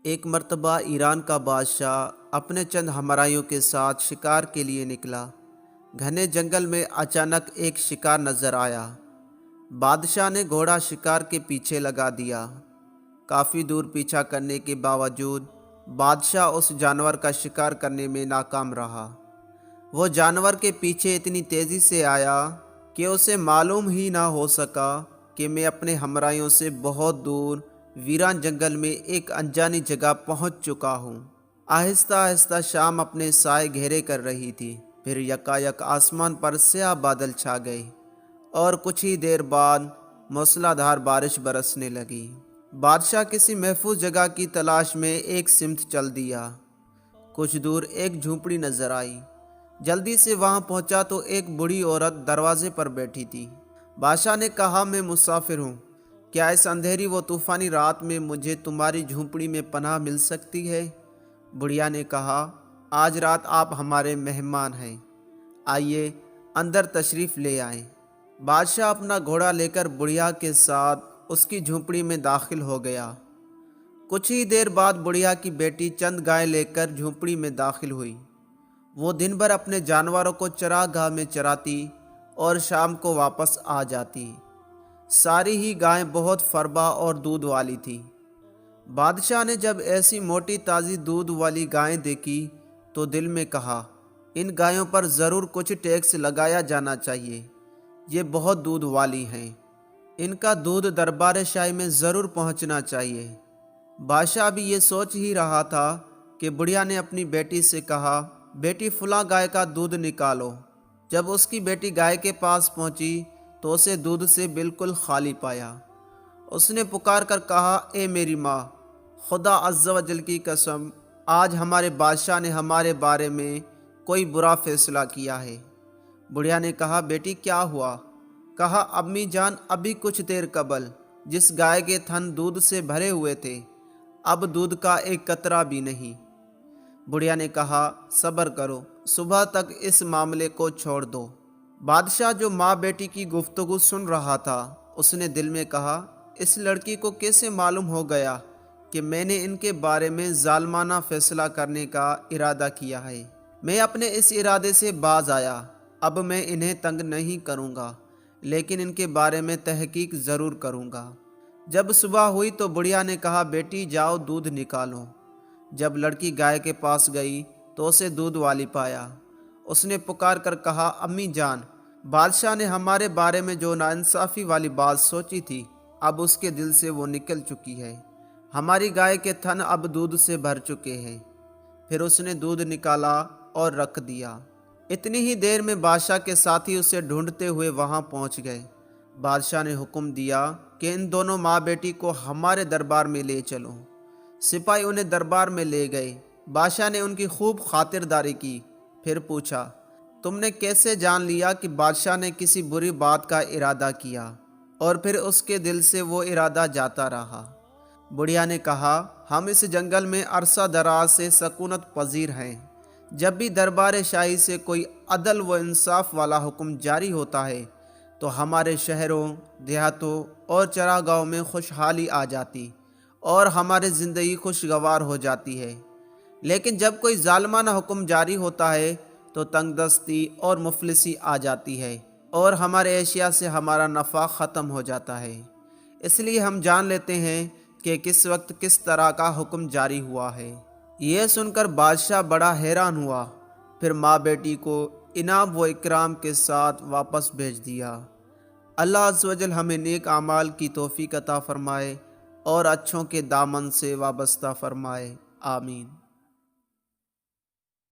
ایک مرتبہ ایران کا بادشاہ اپنے چند ہمراہیوں کے ساتھ شکار کے لیے نکلا۔ گھنے جنگل میں اچانک ایک شکار نظر آیا۔ بادشاہ نے گھوڑا شکار کے پیچھے لگا دیا۔ کافی دور پیچھا کرنے کے باوجود بادشاہ اس جانور کا شکار کرنے میں ناکام رہا۔ وہ جانور کے پیچھے اتنی تیزی سے آیا کہ اسے معلوم ہی نہ ہو سکا کہ میں اپنے ہمراہیوں سے بہت دور ویران جنگل میں ایک انجانی جگہ پہنچ چکا ہوں۔ آہستہ آہستہ شام اپنے سائے گھیرے کر رہی تھی۔ پھر یکایک آسمان پر سیاہ بادل چھا گئے اور کچھ ہی دیر بعد موسلا دھار بارش برسنے لگی۔ بادشاہ کسی محفوظ جگہ کی تلاش میں ایک سمت چل دیا۔ کچھ دور ایک جھونپڑی نظر آئی۔ جلدی سے وہاں پہنچا تو ایک بوڑھی عورت دروازے پر بیٹھی تھی۔ بادشاہ نے کہا، میں مسافر ہوں، کیا اس اندھیری و طوفانی رات میں مجھے تمہاری جھونپڑی میں پناہ مل سکتی ہے؟ بڑھیا نے کہا، آج رات آپ ہمارے مہمان ہیں، آئیے اندر تشریف لے آئیں۔ بادشاہ اپنا گھوڑا لے کر بڑھیا کے ساتھ اس کی جھونپڑی میں داخل ہو گیا۔ کچھ ہی دیر بعد بڑھیا کی بیٹی چند گائے لے کر جھونپڑی میں داخل ہوئی۔ وہ دن بھر اپنے جانوروں کو چراگاہ میں چراتی اور شام کو واپس آ جاتی۔ ساری ہی گائیں بہت فربا اور دودھ والی تھیں۔ بادشاہ نے جب ایسی موٹی تازی دودھ والی گائیں دیکھی تو دل میں کہا، ان گایوں پر ضرور کچھ ٹیکس لگایا جانا چاہیے، یہ بہت دودھ والی ہیں، ان کا دودھ دربار شاہی میں ضرور پہنچنا چاہیے۔ بادشاہ بھی یہ سوچ ہی رہا تھا کہ بڑھیا نے اپنی بیٹی سے کہا، بیٹی فلاں گائے کا دودھ نکالو۔ جب اس کی بیٹی گائے کے پاس پہنچی تو اسے دودھ سے بالکل خالی پایا۔ اس نے پکار کر کہا، اے میری ماں، خدا عز و جل کی قسم، آج ہمارے بادشاہ نے ہمارے بارے میں کوئی برا فیصلہ کیا ہے۔ بڑھیا نے کہا، بیٹی کیا ہوا؟ کہا، امی جان، ابھی کچھ دیر قبل جس گائے کے تھن دودھ سے بھرے ہوئے تھے، اب دودھ کا ایک قطرہ بھی نہیں۔ بڑھیا نے کہا، صبر کرو، صبح تک اس معاملے کو چھوڑ دو۔ بادشاہ جو ماں بیٹی کی گفتگو سن رہا تھا، اس نے دل میں کہا، اس لڑکی کو کیسے معلوم ہو گیا کہ میں نے ان کے بارے میں ظالمانہ فیصلہ کرنے کا ارادہ کیا ہے۔ میں اپنے اس ارادے سے باز آیا، اب میں انہیں تنگ نہیں کروں گا، لیکن ان کے بارے میں تحقیق ضرور کروں گا۔ جب صبح ہوئی تو بڑھیا نے کہا، بیٹی جاؤ دودھ نکالو۔ جب لڑکی گائے کے پاس گئی تو اسے دودھ والی پایا۔ اس نے پکار کر کہا، امی جان، بادشاہ نے ہمارے بارے میں جو ناانصافی والی بات سوچی تھی، اب اس کے دل سے وہ نکل چکی ہے۔ ہماری گائے کے تھن اب دودھ سے بھر چکے ہیں۔ پھر اس نے دودھ نکالا اور رکھ دیا۔ اتنی ہی دیر میں بادشاہ کے ساتھی اسے ڈھونڈتے ہوئے وہاں پہنچ گئے۔ بادشاہ نے حکم دیا کہ ان دونوں ماں بیٹی کو ہمارے دربار میں لے چلو۔ سپاہی انہیں دربار میں لے گئے۔ بادشاہ نے ان کی خوب خاطرداری کی۔ پھر پوچھا، تم نے کیسے جان لیا کہ بادشاہ نے کسی بری بات کا ارادہ کیا اور پھر اس کے دل سے وہ ارادہ جاتا رہا؟ بڑھیا نے کہا، ہم اس جنگل میں عرصہ دراز سے سکونت پذیر ہیں۔ جب بھی دربار شاہی سے کوئی عدل و انصاف والا حکم جاری ہوتا ہے تو ہمارے شہروں، دیہاتوں اور چراگاہوں میں خوشحالی آ جاتی اور ہماری زندگی خوشگوار ہو جاتی ہے۔ لیکن جب کوئی ظالمانہ حکم جاری ہوتا ہے تو تنگ دستی اور مفلسی آ جاتی ہے اور ہمارے اشیاء سے ہمارا نفع ختم ہو جاتا ہے۔ اس لیے ہم جان لیتے ہیں کہ کس وقت کس طرح کا حکم جاری ہوا ہے۔ یہ سن کر بادشاہ بڑا حیران ہوا۔ پھر ماں بیٹی کو انعام و اکرام کے ساتھ واپس بھیج دیا۔ اللہ عز و جل ہمیں نیک اعمال کی توفیق عطا فرمائے اور اچھوں کے دامن سے وابستہ فرمائے، آمین۔